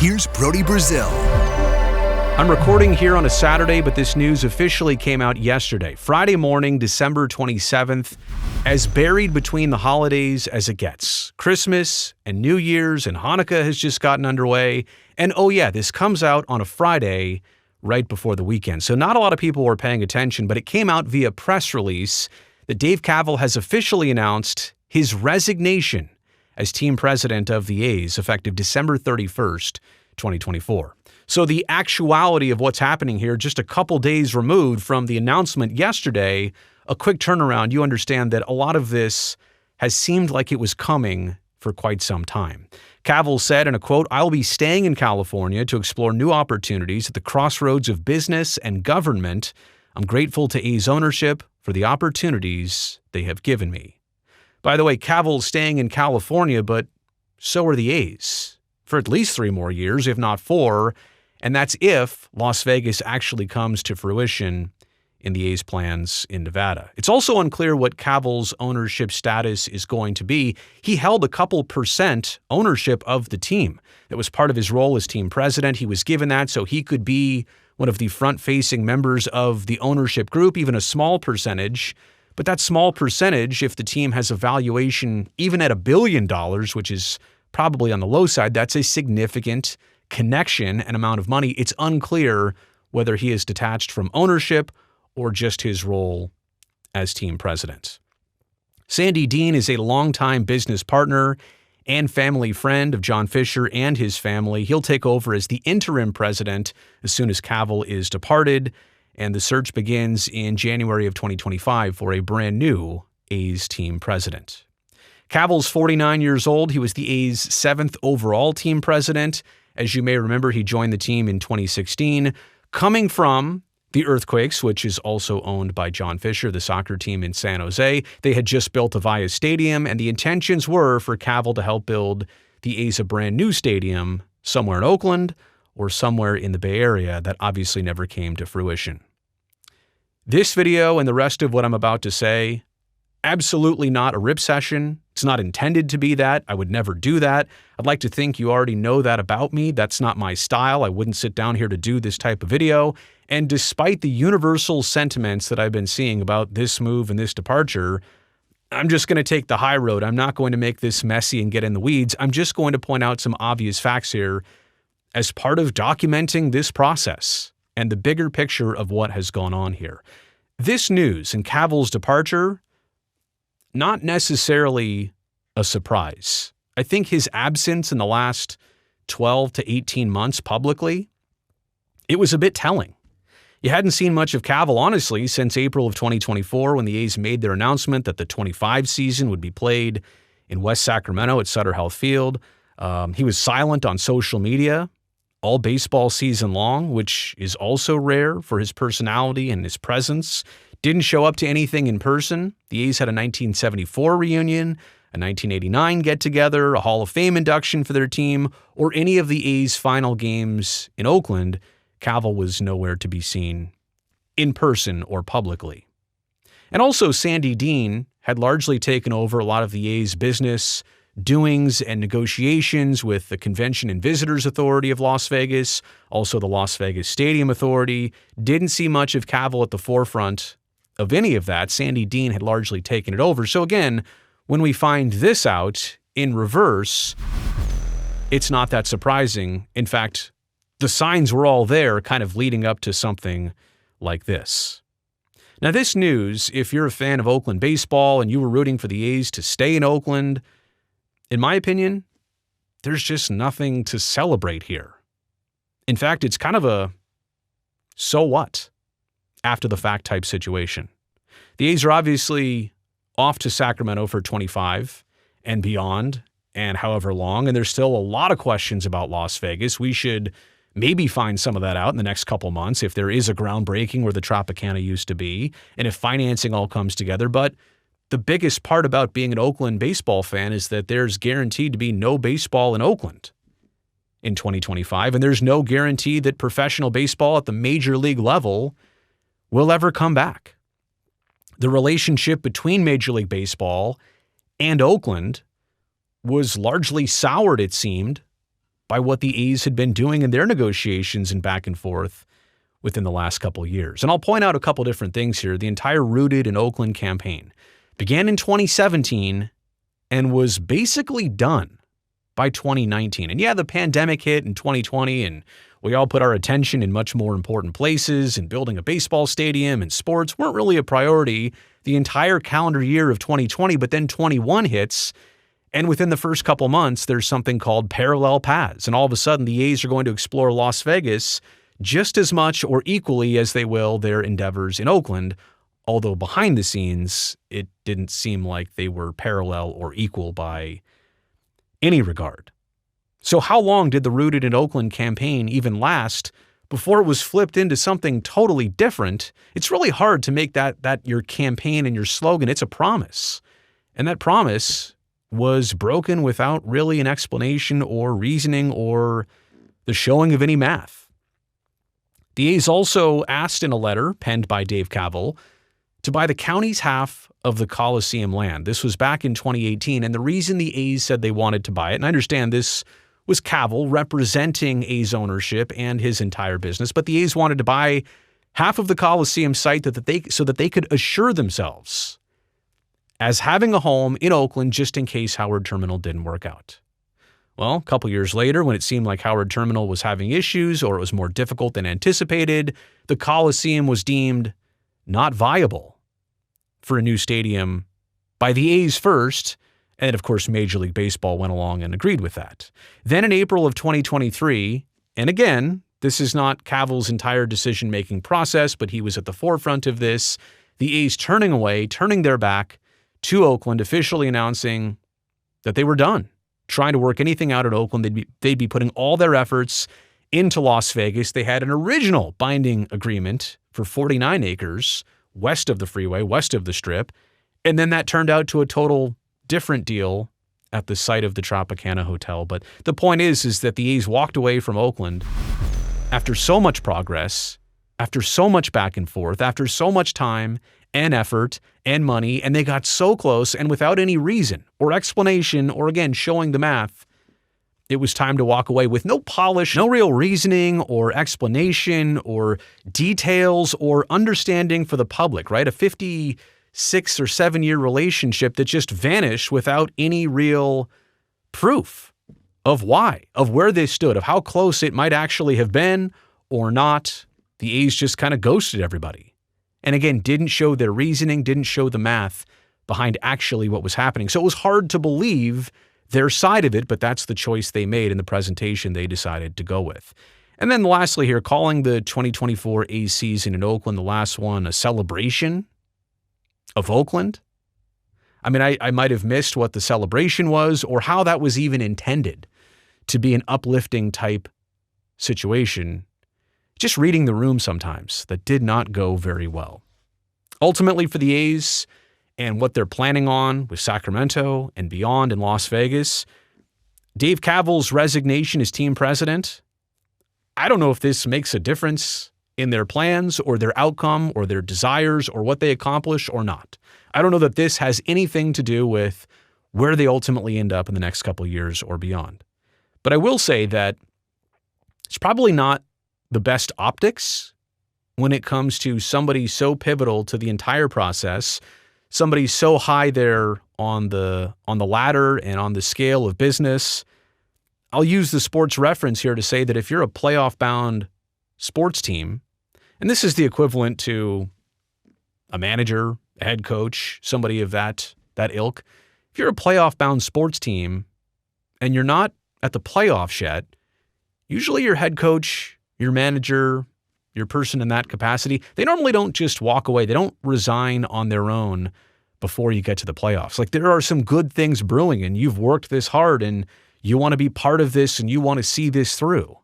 Here's Brody Brazil. I'm recording here on a Saturday, but this news officially came out yesterday, Friday morning, December 27th, as buried between the holidays as it gets. Christmas and New Year's and Hanukkah has just gotten underway. And oh yeah, this comes out on a Friday right before the weekend. So not a lot of people were paying attention, but it came out via press release that Dave Kaval has officially announced his resignation as team president of the A's effective December 31st, 2024. So the actuality of what's happening here, just a couple days removed from the announcement yesterday, a quick turnaround, you understand that a lot of this has seemed like it was coming for quite some time. Kaval said in a quote, "I'll be staying in California to explore new opportunities at the crossroads of business and government. I'm grateful to A's ownership for the opportunities they have given me." By the way, Kaval's staying in California, but so are the A's for at least 3 more years, if not 4, and that's if Las Vegas actually comes to fruition in the A's plans in Nevada. It's also unclear what Kaval's ownership status is going to be. He held a couple % ownership of the team. That was part of his role as team president. He was given that so he could be one of the front-facing members of the ownership group, even a small percentage. But that small percentage, if the team has a valuation even at $1 billion, which is probably on the low side, that's a significant connection and amount of money. It's unclear whether he is detached from ownership or just his role as team president. Sandy Dean is a longtime business partner and family friend of John Fisher and his family. He'll take over as the interim president as soon as Kaval is departed, and the search begins in January of 2025 for a brand new A's team president. Kaval's 49 years old. He was the A's 7th overall team president. As you may remember, he joined the team in 2016, coming from the Earthquakes, which is also owned by John Fisher, the soccer team in San Jose. They had just built Avaya Stadium, and the intentions were for Kaval to help build the A's a brand new stadium somewhere in Oakland or somewhere in the Bay Area. That obviously never came to fruition. This video and the rest of what I'm about to say, absolutely not a rip session. It's not intended to be that. I would never do that. I'd like to think you already know that about me. That's not my style. I wouldn't sit down here to do this type of video. And despite the universal sentiments that I've been seeing about this move and this departure, I'm just going to take the high road. I'm not going to make this messy and get in the weeds. I'm just going to point out some obvious facts here as part of documenting this process and the bigger picture of what has gone on here. This news and Kaval's departure, not necessarily a surprise. I think his absence in the last 12 to 18 months publicly, it was a bit telling. You hadn't seen much of Kaval, honestly, since April of 2024 when the A's made their announcement that the 25 season would be played in West Sacramento at Sutter Health Field. He was silent on social media all baseball season long, which is also rare for his personality and his presence. Didn't show up to anything in person. The A's had a 1974 reunion, a 1989 get-together, a Hall of Fame induction for their team, or any of the A's final games in Oakland. Kaval was nowhere to be seen in person or publicly. And also, Sandy Dean had largely taken over a lot of the A's business doings and negotiations with the Convention and Visitors Authority of Las Vegas, also the Las Vegas Stadium Authority. Didn't see much of Kaval at the forefront of any of that. Sandy Dean had largely taken it over. So again, when we find this out in reverse, it's not that surprising. In fact, the signs were all there kind of leading up to something like this. Now, this news, if you're a fan of Oakland baseball and you were rooting for the A's to stay in Oakland, in my opinion, there's just nothing to celebrate here. In fact, it's kind of a so what after the fact type situation. The A's are obviously off to Sacramento for 25 and beyond and however long, and there's still a lot of questions about Las Vegas. We should maybe find some of that out in the next couple months if there is a groundbreaking where the Tropicana used to be and if financing all comes together. But the biggest part about being an Oakland baseball fan is that there's guaranteed to be no baseball in Oakland in 2025, and there's no guarantee that professional baseball at the major league level will ever come back. The relationship between Major League Baseball and Oakland was largely soured, it seemed, by what the A's had been doing in their negotiations and back and forth within the last couple of years. And I'll point out a couple different things here. The entire Rooted in Oakland campaign began in 2017 and was basically done by 2019. And yeah, the pandemic hit in 2020 and we all put our attention in much more important places, and building a baseball stadium and sports weren't really a priority the entire calendar year of 2020, but then 21 hits, and within the first couple months, there's something called parallel paths, and all of a sudden the A's are going to explore Las Vegas just as much or equally as they will their endeavors in Oakland, although behind the scenes, it didn't seem like they were parallel or equal by any regard. So how long did the Rooted in Oakland campaign even last before it was flipped into something totally different? It's really hard to make that your campaign and your slogan. It's a promise. And that promise was broken without really an explanation or reasoning or the showing of any math. The A's also asked in a letter penned by Dave Kaval to buy the county's half of the Coliseum land. This was back in 2018, and the reason the A's said they wanted to buy it, and I understand this was Kaval representing A's ownership and his entire business, but the A's wanted to buy half of the Coliseum site so that they could assure themselves as having a home in Oakland just in case Howard Terminal didn't work out. Well, a couple years later, when it seemed like Howard Terminal was having issues or it was more difficult than anticipated, the Coliseum was deemed not viable for a new stadium by the A's first, and of course Major League Baseball went along and agreed with that. Then in April of 2023, and again, this is not Kaval's entire decision-making process, but he was at the forefront of this, the A's turning their back to Oakland, officially announcing that they were done trying to work anything out at Oakland. They'd be putting all their efforts into Las Vegas. They had an original binding agreement for 49 acres west of the freeway, west of the Strip, and then that turned out to a total different deal at the site of the Tropicana Hotel. But the point is that the A's walked away from Oakland after so much progress, after so much back and forth, after so much time and effort and money, and they got so close, and without any reason or explanation or, again, showing the math, it was time to walk away with no polish, no real reasoning or explanation or details or understanding for the public, right? A 56 or 7-year relationship that just vanished without any real proof of why, of where they stood, of how close it might actually have been or not. The A's just kind of ghosted everybody. And again, didn't show their reasoning, didn't show the math behind actually what was happening. So it was hard to believe their side of it, but that's the choice they made in the presentation they decided to go with. And then lastly here, calling the 2024 A's season in Oakland, the last one, a celebration of Oakland. I mean, I might have missed what the celebration was or how that was even intended to be an uplifting type situation. Just reading the room sometimes, that did not go very well. Ultimately for the A's and what they're planning on with Sacramento and beyond in Las Vegas, Dave Kaval's resignation as team president, I don't know if this makes a difference in their plans or their outcome or their desires or what they accomplish or not. I don't know that this has anything to do with where they ultimately end up in the next couple of years or beyond. But I will say that it's probably not the best optics when it comes to somebody so pivotal to the entire process, somebody so high there on the ladder and on the scale of business. I'll use the sports reference here to say that if you're a playoff-bound sports team, and this is the equivalent to a manager, a head coach, somebody of that ilk, if you're a playoff-bound sports team and you're not at the playoffs yet, usually your head coach, your manager, your person in that capacity, they normally don't just walk away. They don't resign on their own before you get to the playoffs. Like, there are some good things brewing and you've worked this hard and you want to be part of this and you want to see this through.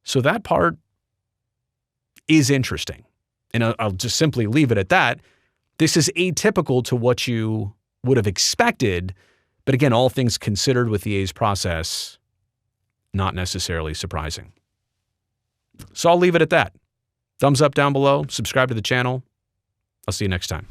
So that part is interesting. And I'll just simply leave it at that. This is atypical to what you would have expected. But again, all things considered with the A's process, not necessarily surprising. So I'll leave it at that. Thumbs up down below, subscribe to the channel. I'll see you next time.